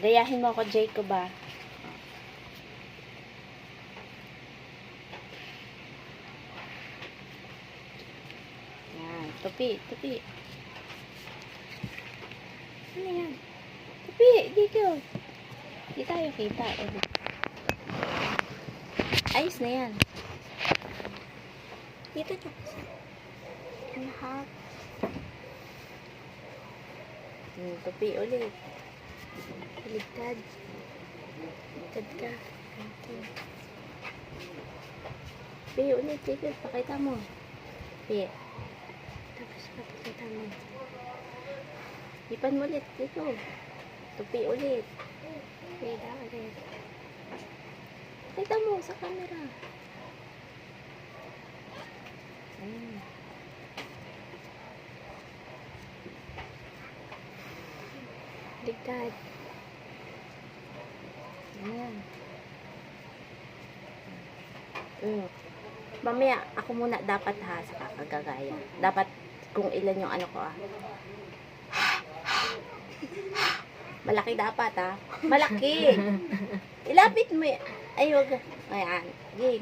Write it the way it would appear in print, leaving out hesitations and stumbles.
Gayahin mo ako, Jacob, ah. Yan. Tupi, tupi. Ano yan? Tupi, dito. Di tayo kita. Ayos na yan. Dito, dito. Lahat. Tupi ulit. Ligtad. Ligtad ka. Tupi ulit. Dito, pakita mo. Tupi. Tapos pakita mo. Ipan mo ulit. Dito. Tupi ulit. Tupi ulit. Pakita mo sa camera. Ayan. Ligtad. Ayan. Mamaya, ako muna dapat ha, sa kakagagaya. Dapat kung ilan yung ano ko ah. Malaki dapat ha. Malaki. Ilapit mo yan. Ay, wag. Ayan. Gig.